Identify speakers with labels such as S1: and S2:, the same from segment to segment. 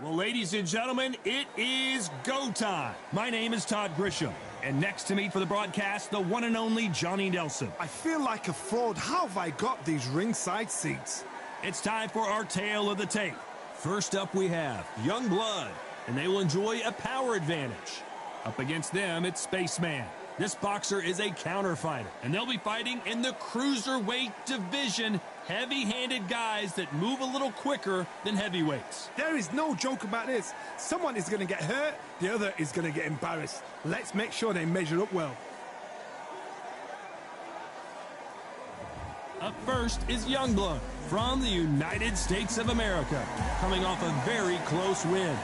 S1: Well, ladies and gentlemen, it is go time. My name is Todd Grisham, and next to me for the broadcast, the one and only Johnny Nelson.
S2: I feel like a fraud. How have I got these ringside seats?
S1: It's time for our tale of the tape. First up, we have Young Blood, and they will enjoy a power advantage. Up against them, it's Spaceman. This boxer is a counter fighter, and they'll be fighting in the cruiserweight division. Heavy-handed guys that move a little quicker than heavyweights.
S2: There is no joke about this. Someone is going to get hurt, the other is going to get embarrassed. Let's make sure they measure up well.
S1: Up first is Youngblood from the United States of America, coming off a very close win.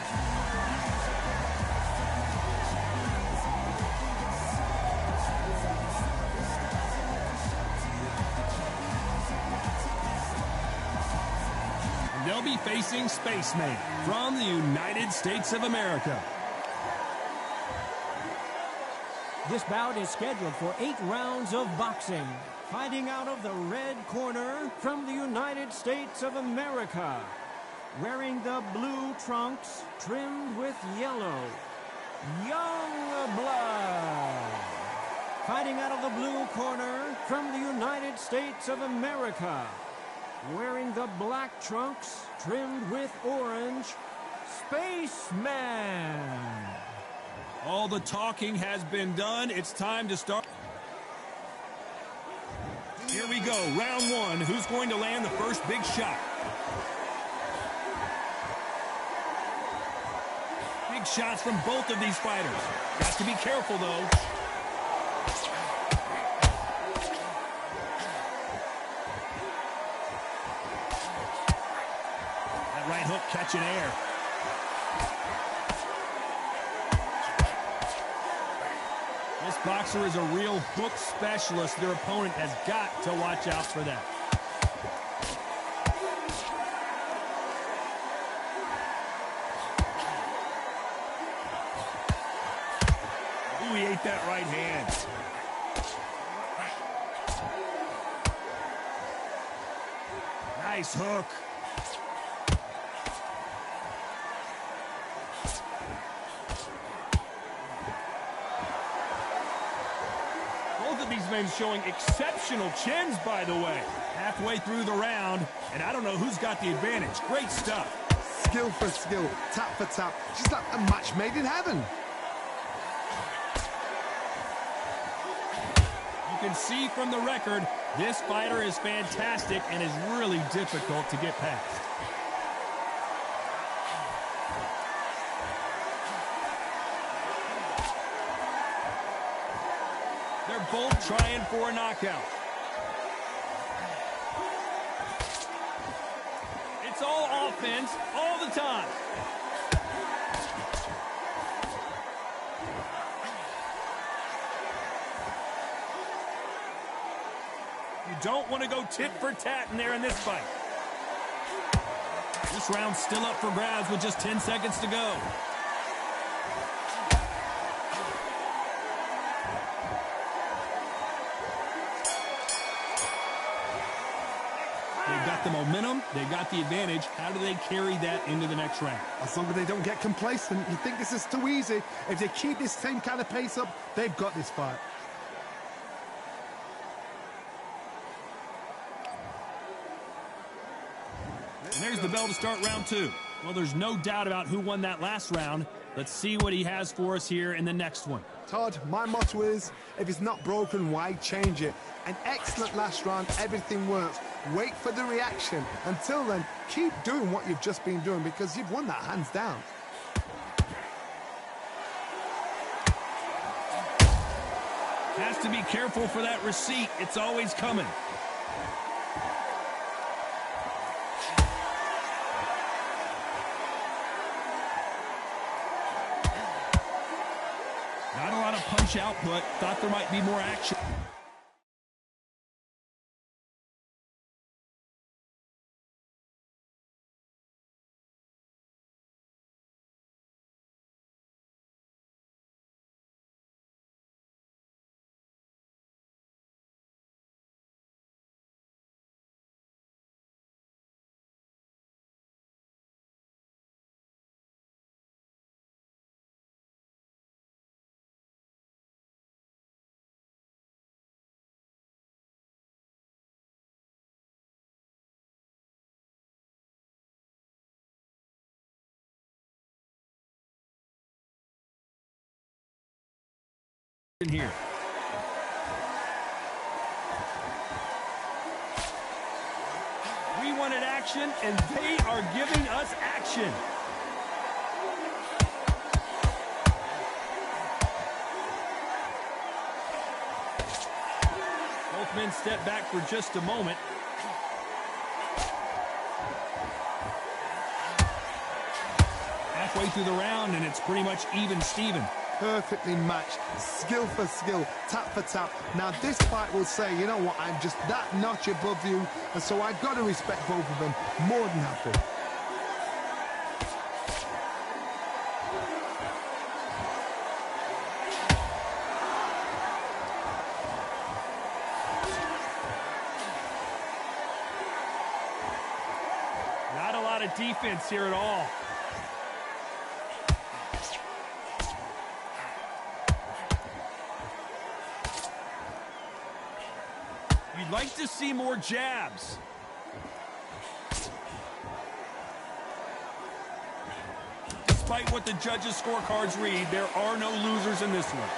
S1: They'll be facing Spaceman from the United States of America.
S3: This bout is scheduled for 8 rounds of boxing. Fighting out of the red corner from the United States of America. Wearing the blue trunks trimmed with yellow. Young Blood. Fighting out of the blue corner from the United States of America. Wearing the black trunks trimmed with orange, Spaceman.
S1: All the talking has been done. It's time to start. Here we go, round one. Who's going to land the first big shot? Big shots from both of these fighters. Got to be careful, though. Right hook catching air. This boxer is a real hook specialist. Their opponent has got to watch out for that. Ooh, he ate that right hand. Nice hook. These men showing exceptional chins, by the way. Halfway through the round, and I don't know who's got the advantage. Great stuff.
S2: Skill for skill, tap for tap. Just like a match made in heaven.
S1: You can see from the record, this fighter is fantastic and is really difficult to get past. They're both trying for a knockout. It's all offense all the time. You don't want to go tit for tat in there in this fight. This round's still up for grabs with just 10 seconds to go. They've got the momentum, they've got the advantage. How do they carry that into the next round?
S2: As long as they don't get complacent, you think this is too easy. If they keep this same kind of pace up, they've got this fight.
S1: And there's the bell to start round two. Well, there's no doubt about who won that last round. Let's see what he has for us here in the next one.
S2: Todd, my motto is, if it's not broken, why change it? An excellent last round, everything works. Wait for the reaction. Until then, keep doing what you've just been doing because you've won that hands down.
S1: Has to be careful for that receipt. It's always coming. Not a lot of punch output. Thought there might be more action. in here. We wanted action, and they are giving us action. Both men step back for just a moment. Halfway through the round, and it's pretty much even Steven.
S2: Perfectly matched, skill for skill, tap for tap. Now this fight will say, you know what, I'm just that notch above you, and so I've got to respect both of them. More than happy.
S1: Not a lot of defense here at all. You'd like to see more jabs. Despite what the judges' scorecards read, there are no losers in this one.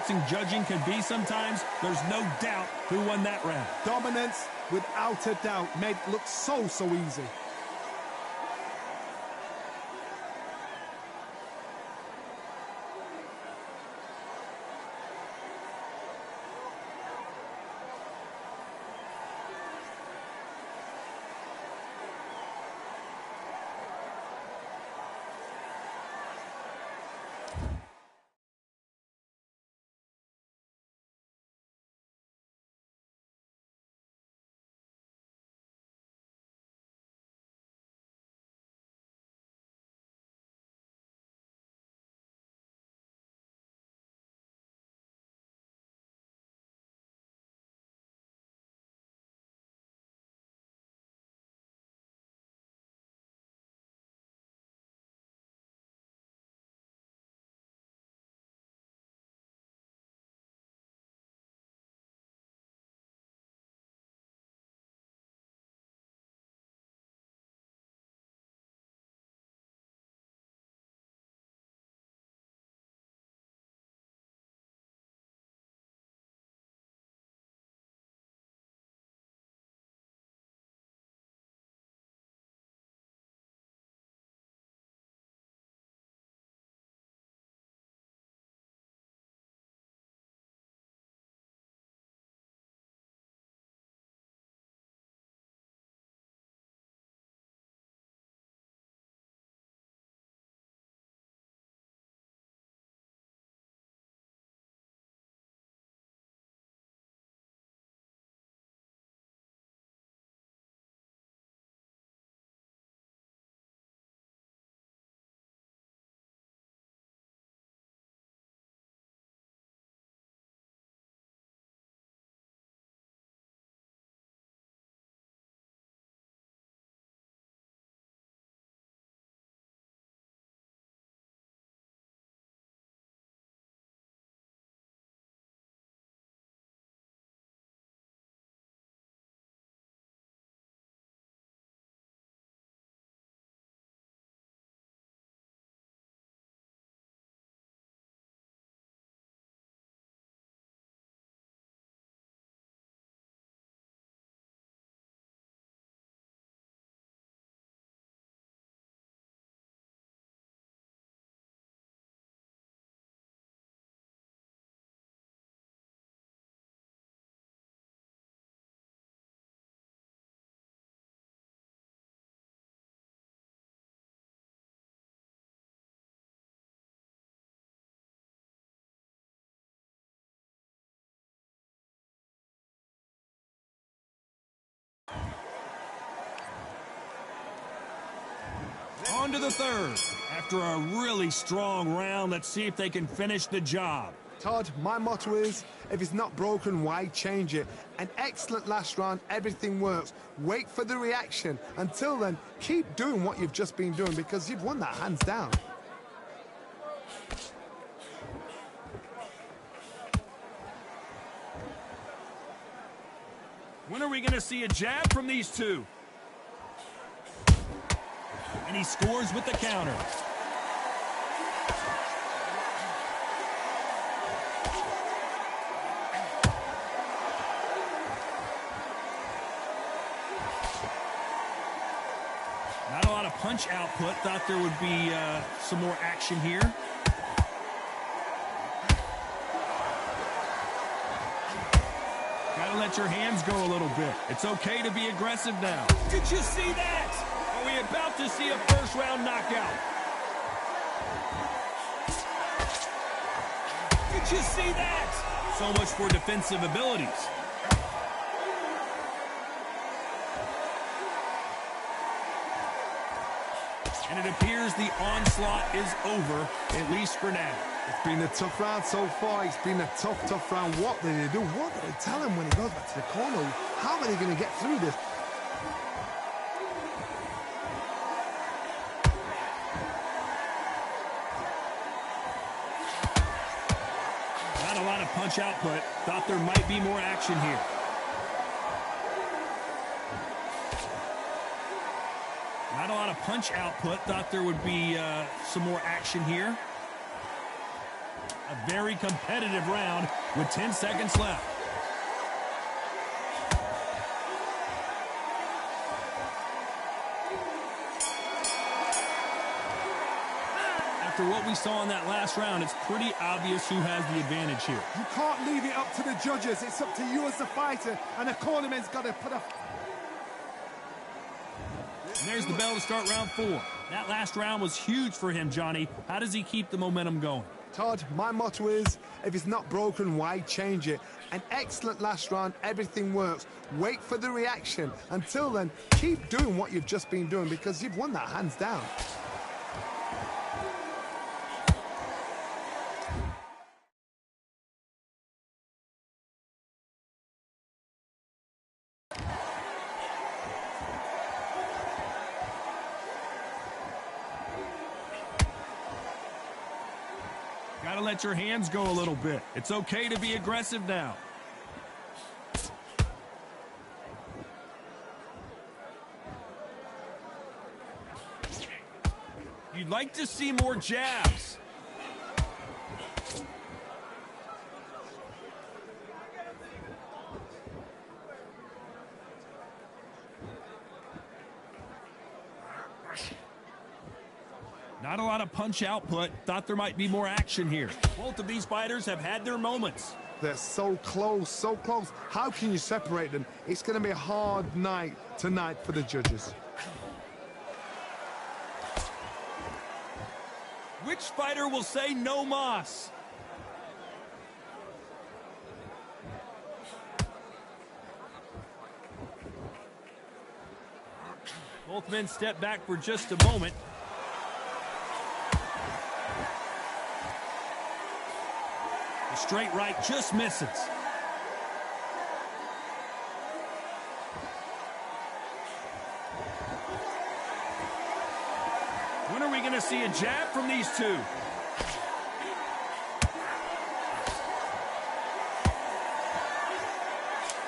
S1: boxing judging can be sometimes, there's no doubt who won that round.
S2: Dominance, without a doubt, made it look so easy.
S1: On to the third. After a really strong round, let's see if they can finish the job.
S2: Todd, my motto is, if it's not broken, why change it? An excellent last round, everything works. Wait for the reaction. Until then, keep doing what you've just been doing because you've won that hands down.
S1: When are we going to see a jab from these two? And he scores with the counter. Not a lot of punch output. Thought there would be some more action here. Gotta let your hands go a little bit. It's okay to be aggressive now. Did you see that? Are we about to see a first-round knockout? Did you see that? So much for defensive abilities. And it appears the onslaught is over, at least for now.
S2: It's been a tough round so far. It's been a tough round. What did they do? What did they tell him when he goes back to the corner? How are they going to get through this?
S1: Not a lot of punch output. Thought there might be more action here. Not a lot of punch output. Thought there would be some more action here. A very competitive round with 10 seconds left. After what we saw in that last round, it's pretty obvious who has the advantage here.
S2: You can't leave it up to the judges. It's up to you as the fighter, and the cornerman's got to put a...
S1: And there's the bell to start round 4. That last round was huge for him, Johnny. How does he keep the momentum going?
S2: Todd, my motto is, if it's not broken, why change it? An excellent last round, everything works. Wait for the reaction. Until then, keep doing what you've just been doing because you've won that hands down.
S1: Gotta let your hands go a little bit. It's okay to be aggressive now. You'd like to see more jabs. Not a lot of punch output. Thought there might be more action here. Both of these fighters have had their moments.
S2: They're so close, so close. How can you separate them? It's going to be a hard night tonight for the judges.
S1: Which fighter will say no mas? Both men step back for just a moment. The straight right just misses. When are we going to see a jab from these two?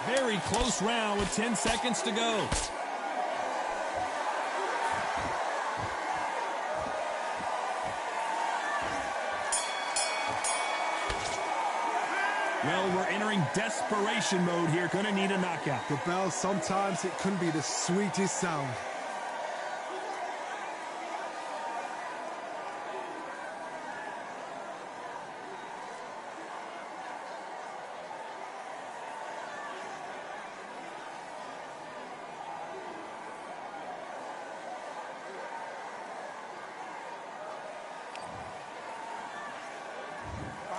S1: Very close round with 10 seconds to go. Well, we're entering desperation mode here. Gonna need a knockout.
S2: The bell, sometimes it can be the sweetest sound.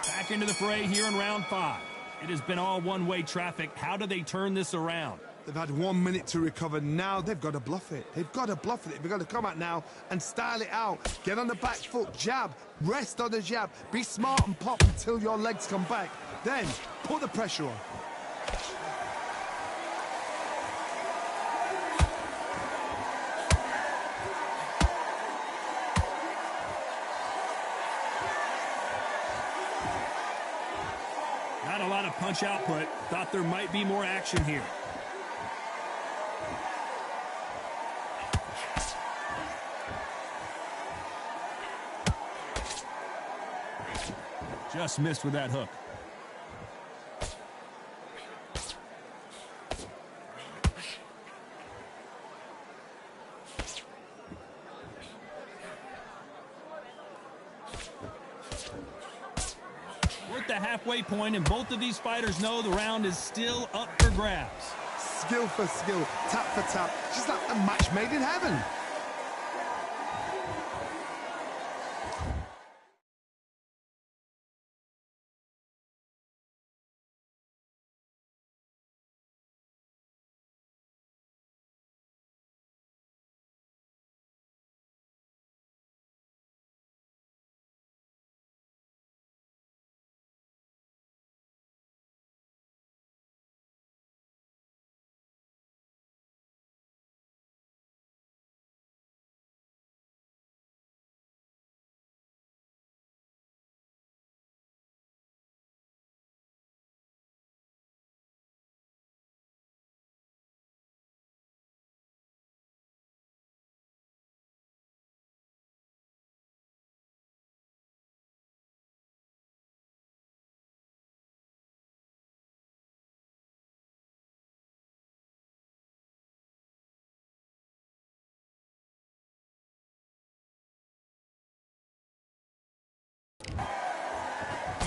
S1: Back into the fray here in round 5. It has been all one-way traffic. How do they turn this around?
S2: They've had 1 minute to recover. Now they've got to bluff it. They've got to bluff it. They've got to come out now and style it out. Get on the back foot, jab, rest on the jab. Be smart and pop until your legs come back. Then put the pressure on.
S1: Not a lot of punch output. Thought there might be more action here. Just missed with that hook. We're at the halfway point, and both of these fighters know the round is still up for grabs.
S2: Skill for skill, tap for tap. Just like a match made in heaven.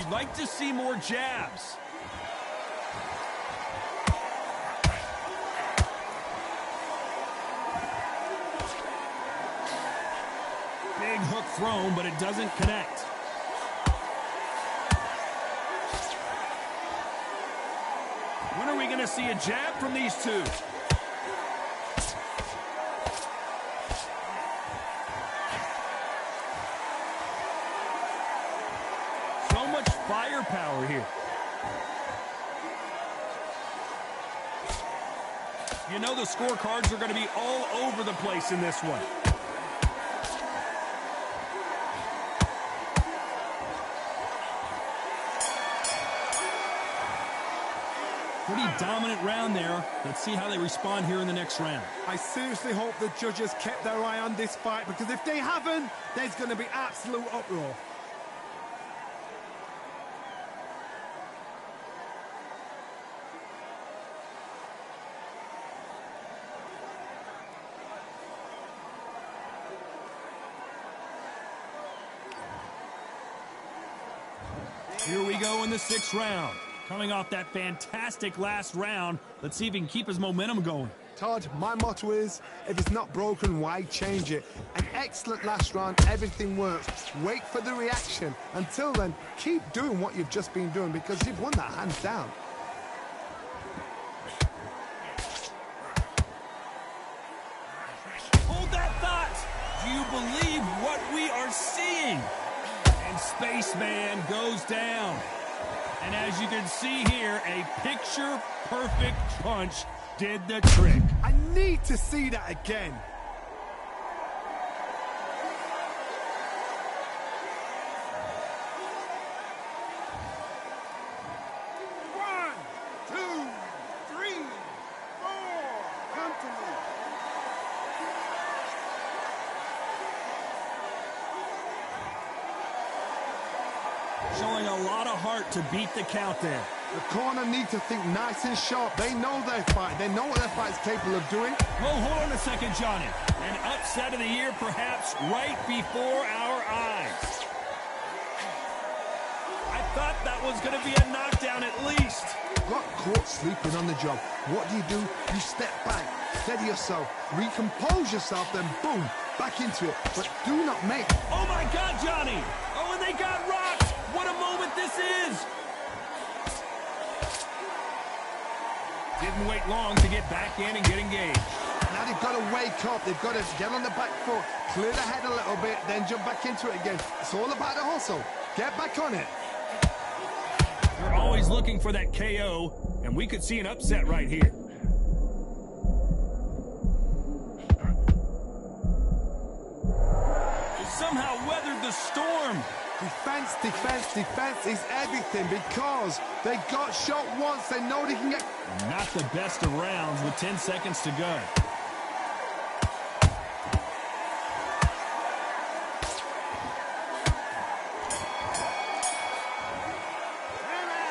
S1: like to see more jabs. Big hook thrown, but it doesn't connect. When are we going to see a jab from these two? So much firepower here. You know the scorecards are going to be all over the place in this one. Pretty dominant round there. Let's see how they respond here in the next round.
S2: I seriously hope the judges kept their eye on this fight, because if they haven't, there's going to be absolute uproar.
S1: Here we go in the 6th round. Coming off that fantastic last round, let's see if he can keep his momentum going.
S2: Todd, my motto is, if it's not broken, why change it? An excellent last round, everything works. Wait for the reaction. Until then, keep doing what you've just been doing, because you've won that hands down.
S1: Hold that thought. Do you believe what we are seeing? And Spaceman goes down. And as you can see here, a picture-perfect punch did the trick.
S2: I need to see that again. One, two, three, four. Come to me.
S1: Showing a lot of heart to beat the count there.
S2: The corner need to think nice and sharp. They know their fight. They know what their fight's capable of doing.
S1: Well, hold on a second, Johnny. An upset of the year, perhaps, right before our eyes. I thought that was going to be a knockdown at least.
S2: Got caught sleeping on the job. What do? You step back, steady yourself, recompose yourself, then boom, back into it. But do not make...
S1: Oh, my God, Johnny. Oh, and they got rocked. What a moment this is. Didn't wait long to get back in and get engaged.
S2: Now they've got to wake up. They've got to get on the back foot, clear the head a little bit, then jump back into it again. It's all about the hustle. Get back on it.
S1: They're always looking for that KO, and we could see an upset right here. They somehow weathered the storm.
S2: Defense, defense, defense is everything, because they got shot once. They know they can get...
S1: Not the best of rounds with 10 seconds to go.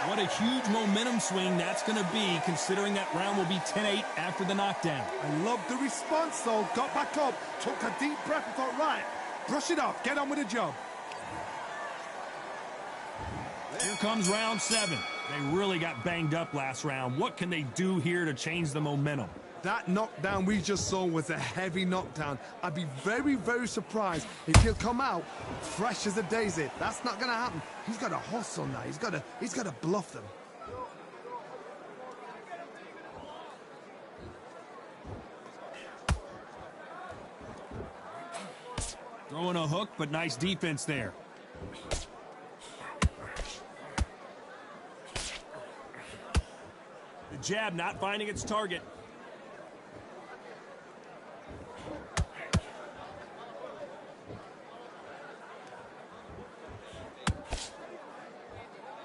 S1: What a huge momentum swing that's going to be, considering that round will be 10-8 after the knockdown.
S2: I love the response, though. Got back up, took a deep breath and thought, right, brush it off, get on with the job.
S1: Here comes round 7. They really got banged up last round. What can they do here to change the momentum?
S2: That knockdown we just saw was a heavy knockdown. I'd be very, very surprised if he'll come out fresh as a daisy. That's not going to happen. He's got to hustle now. He's got to bluff them.
S1: Throwing a hook, but nice defense there. The jab not finding its target.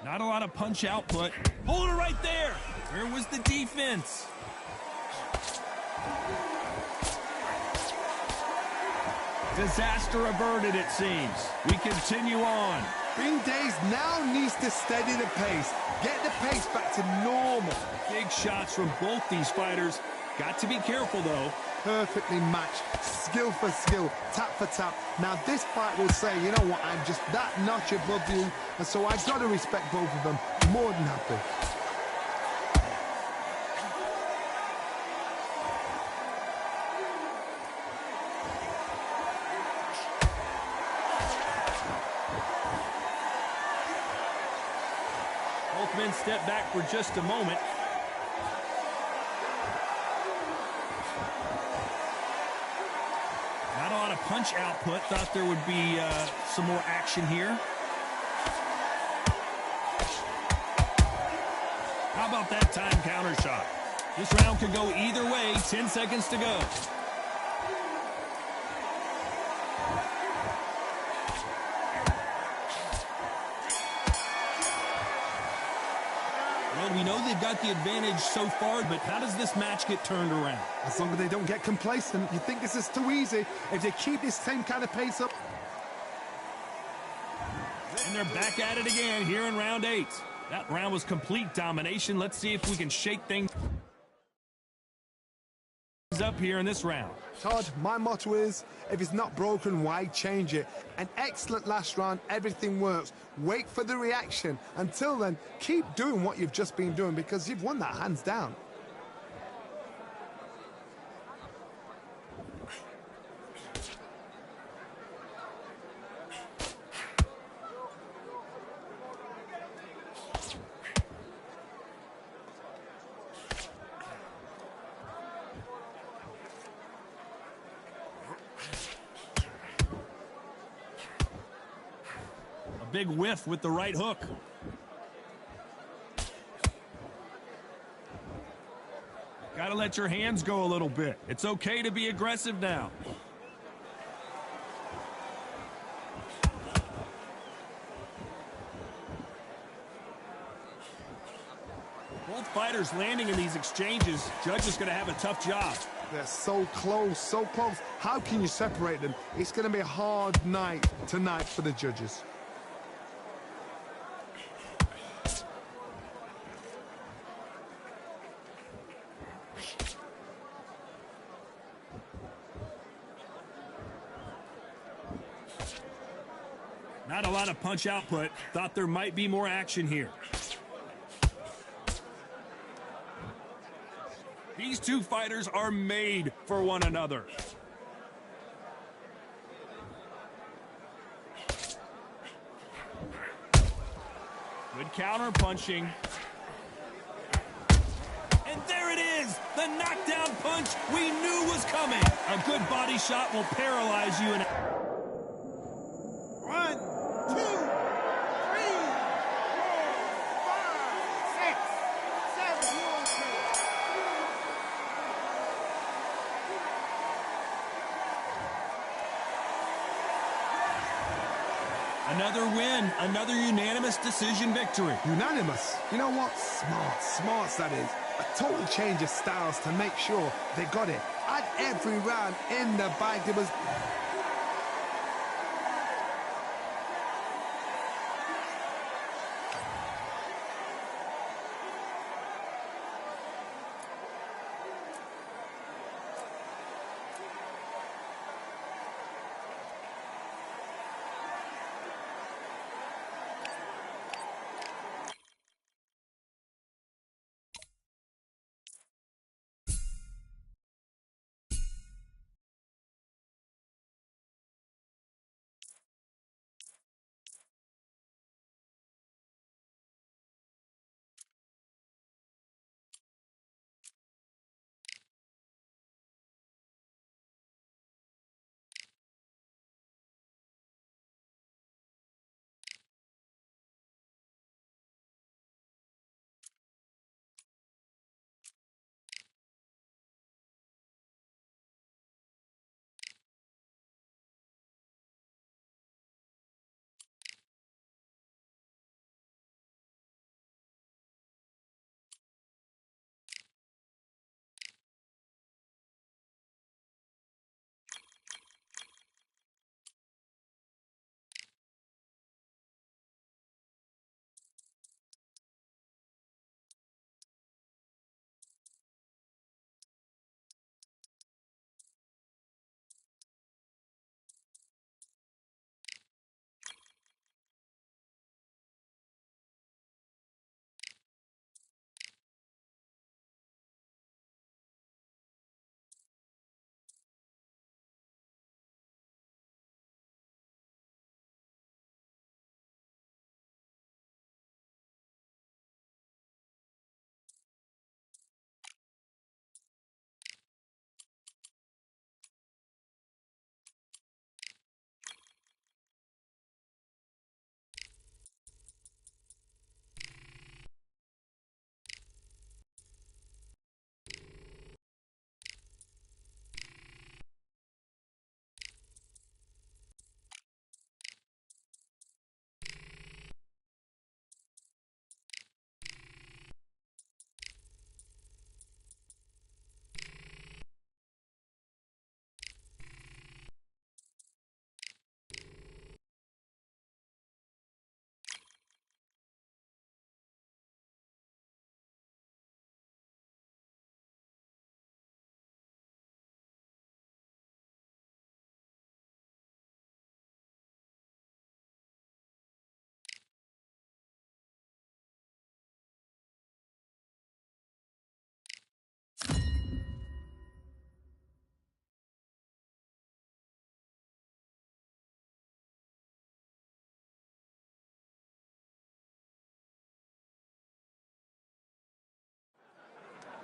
S1: Not a lot of punch output. Hold it right there. Where was the defense? Disaster averted, it seems. We continue on.
S2: Bing Days now needs to steady the pace. Get the pace back to normal.
S1: Big shots from both these fighters. Got to be careful, though.
S2: Perfectly matched, skill for skill, tap for tap. Now this fight will say, you know what, I'm just that notch above you, and so I've got to respect both of them. More than happy.
S1: Both men step back for just a moment. Not a lot of punch output. Thought there would be some more action here. How about that time counter shot? This round could go either way. 10 seconds to go. Well, we know they've got the advantage so far, but how does this match get turned around?
S2: As long as they don't get complacent. You think this is too easy. If they keep this same kind of pace up.
S1: And they're back at it again here in round 8. That round was complete domination. Let's see if we can shake things up here in this round.
S2: Todd, my motto is, if it's not broken, why change it? An excellent last round, everything works. Wait for the reaction. Until then, keep doing what you've just been doing because you've won that hands down.
S1: Big whiff with the right hook. Got to let your hands go a little bit. It's okay to be aggressive now. Both fighters landing in these exchanges. Judge is going to have a tough job.
S2: They're so close, so close. How can you separate them? It's going to be a hard night tonight for the judges.
S1: Not a lot of punch output. Thought there might be more action here. These two fighters are made for one another. Good counter punching. And there it is! The knockdown punch we knew was coming. A good body shot will paralyze you in
S4: 1, 2, 3, 4, 5, 6, 7.
S1: Another win, another unanimous decision victory.
S2: Unanimous. You know what? Smarts that is. A total change of styles to make sure they got it. At every round in the bag, there was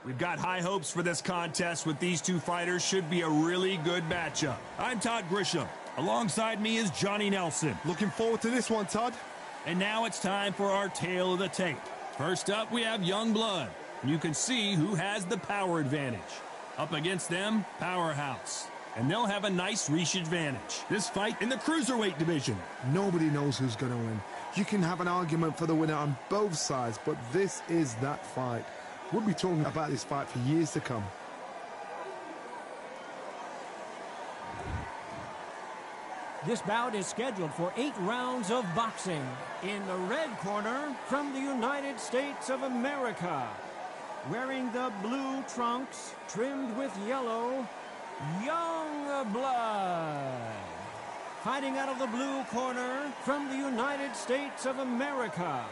S1: We've got high hopes for this contest with these two fighters. Should be a really good matchup. I'm Todd Grisham. Alongside me is Johnny Nelson.
S2: Looking forward to this one, Todd.
S1: And now it's time for our tale of the tape. First up, we have Young Blood. You can see who has the power advantage. Up against them, Powerhouse. And they'll have a nice reach advantage. This fight in the cruiserweight division.
S2: Nobody knows who's going to win. You can have an argument for the winner on both sides, but this is that fight. We'll be talking about this fight for years to come.
S3: This bout is scheduled for 8 rounds of boxing. In the red corner, from the United States of America, wearing the blue trunks trimmed with yellow, Young Blood. Fighting out of the blue corner, from the United States of America,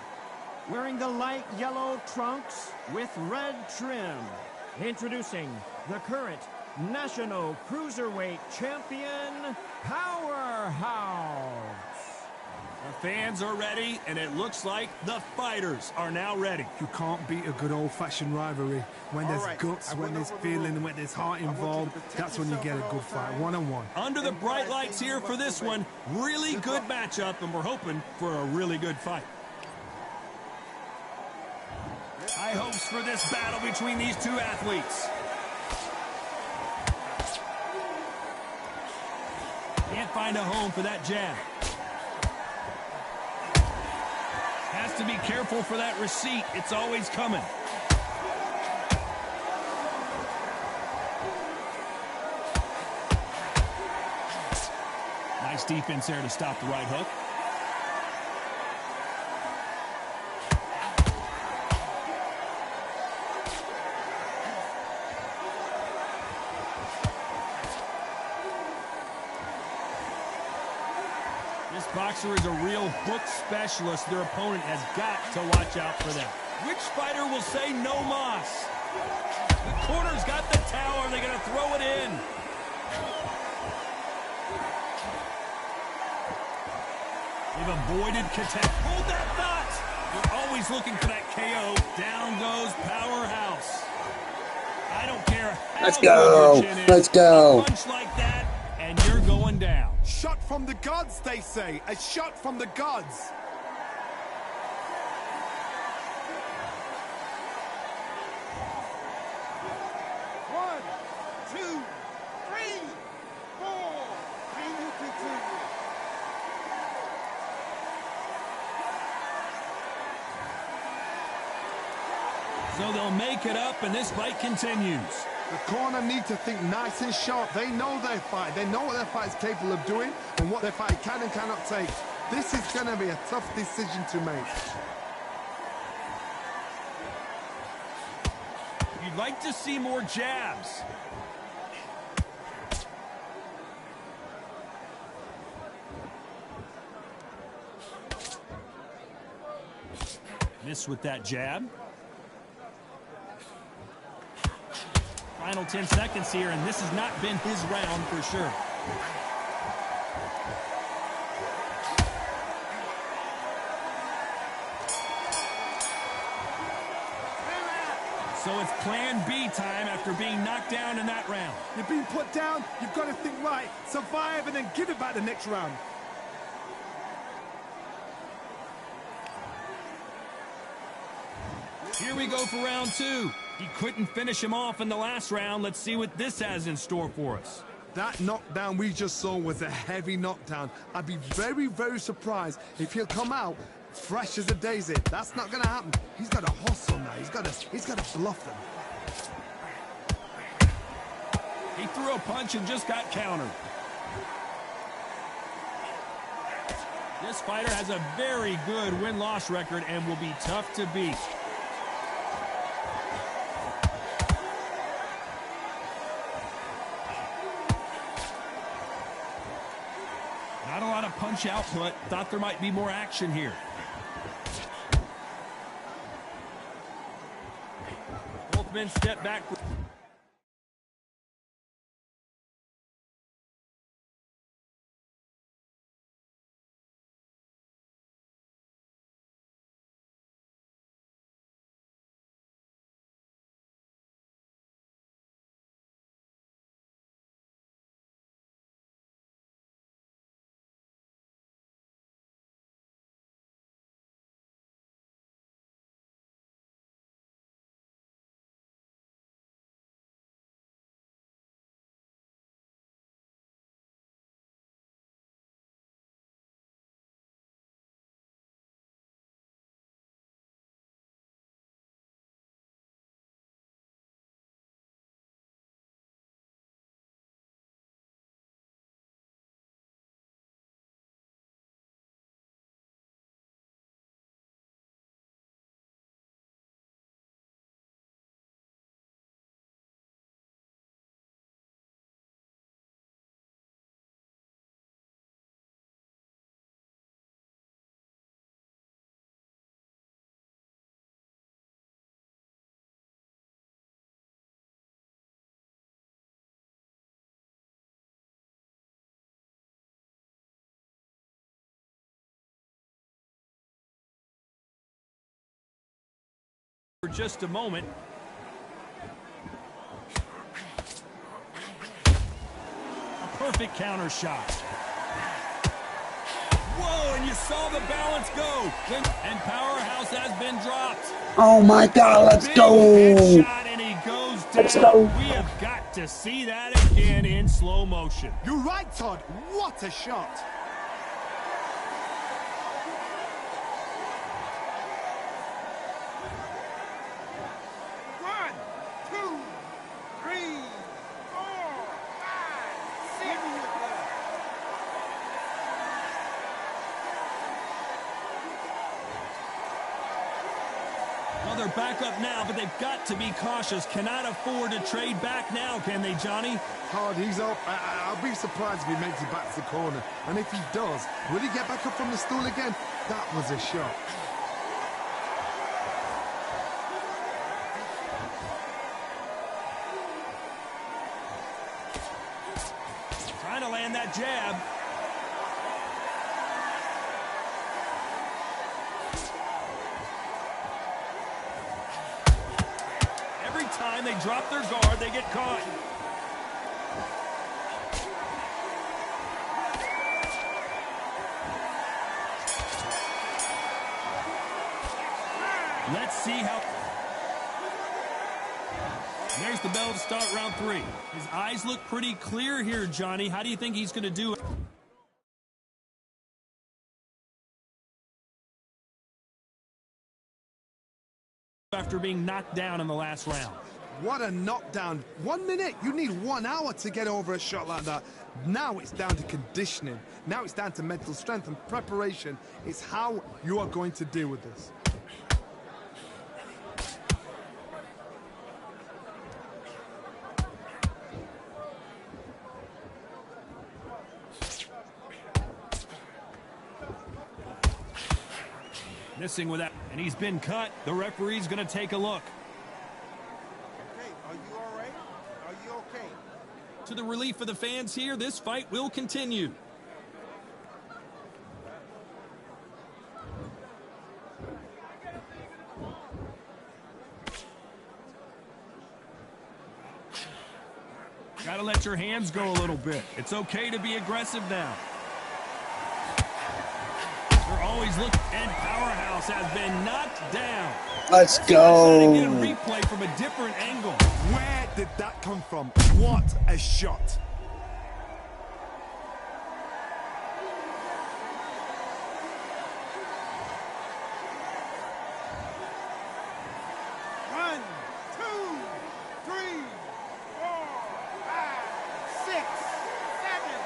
S3: wearing the light yellow trunks with red trim. Introducing the current National Cruiserweight Champion, Powerhouse.
S1: The fans are ready, and it looks like the fighters are now ready.
S2: You can't beat a good old-fashioned rivalry. When there's guts, when there's feeling, when there's heart involved, that's when you get a good fight, one-on-one.
S1: Under the bright lights here for this one, really good matchup, and we're hoping for a really good fight. High hopes for this battle between these two athletes. Can't find a home for that jab. Has to be careful for that receipt. It's always coming. Nice defense there to stop the right hook. This boxer is a real book specialist. Their opponent has got to watch out for them. Which fighter will say no mas? The corner's got the towel. Are they going to throw it in? They've avoided contact. Hold that thought. They're always looking for that KO. Down goes Powerhouse. I don't care how
S5: Let's go.
S1: good your chin is.
S5: Let's go.
S1: A punch like that, and you're going down.
S2: Shot from the gods, they say. A shot from the gods.
S4: One, two, three, four. Can you continue?
S1: So they'll make it up, and this fight continues.
S2: The corner need to think nice and sharp. They know their fight. They know what their fight is capable of doing and what their fight can and cannot take. This is going to be a tough decision to make.
S1: You'd like to see more jabs. Miss with that jab. Final 10 seconds here, and this has not been his round for sure. So it's plan B time after being knocked down in that round.
S2: You're being put down. You've got to think right. Survive and then give it back the next round.
S1: Here we go for round 2. He couldn't finish him off in the last round. Let's see what this has in store for us.
S2: That knockdown we just saw was a heavy knockdown. I'd be very, very surprised if he'll come out fresh as a daisy. That's not going to happen. He's got to hustle now. He's got to bluff them.
S1: He threw a punch and just got countered. This fighter has a very good win-loss record and will be tough to beat. Not a lot of punch output. Thought there might be more action here. Both men step back. for just a moment. A perfect counter shot. Whoa, and you saw the balance go. And Powerhouse has been dropped.
S5: Oh my God, let's go.
S1: Headshot, and he goes down.
S5: Let's go.
S1: We have got to see that again in slow motion.
S2: You're right, Todd. What a shot.
S4: One, two, three, four, five, six.
S1: Well, they're back up now, but they've got to be cautious. Cannot afford to trade back now, can they, Johnny?
S2: Todd, he's up. I'll be surprised if he makes it back to the corner. And if he does, will he get back up from the stool again? That was a shot.
S1: Trying to land that jab. Every time they drop their guard, they get caught. Let's see how... There's the bell to start round 3. His eyes look pretty clear here, Johnny. How do you think he's going to do it? After being knocked down in the last round.
S2: What a knockdown. 1 minute. You need 1 hour to get over a shot like that. Now it's down to conditioning. Now it's down to mental strength and preparation. It's how you are going to deal with this.
S1: Missing with that, and he's been cut. The referee's going to take a look.
S4: Okay, are you all right? Are you okay?
S1: To the relief of the fans here, this fight will continue. Got to let your hands go a little bit. It's okay to be aggressive now. They're always looking, and Powerhouse has been knocked down.
S5: Let's
S1: Trying to get a
S5: go.
S1: replay from a different angle.
S2: Where did that come from? What a shot.
S4: One, two, three, four, five, six, seven,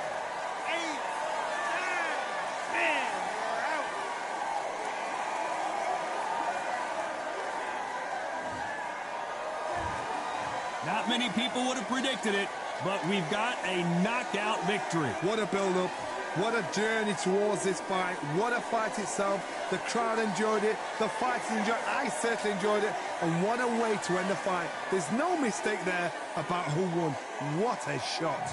S4: eight, nine, 10. You're out.
S1: Not many people would have predicted it, but we've got a knockout victory.
S2: What a build-up. What a journey towards this fight. What a fight itself. The crowd enjoyed it. The fighters enjoyed it. I certainly enjoyed it. And what a way to end the fight. There's no mistake there about who won. What a shot.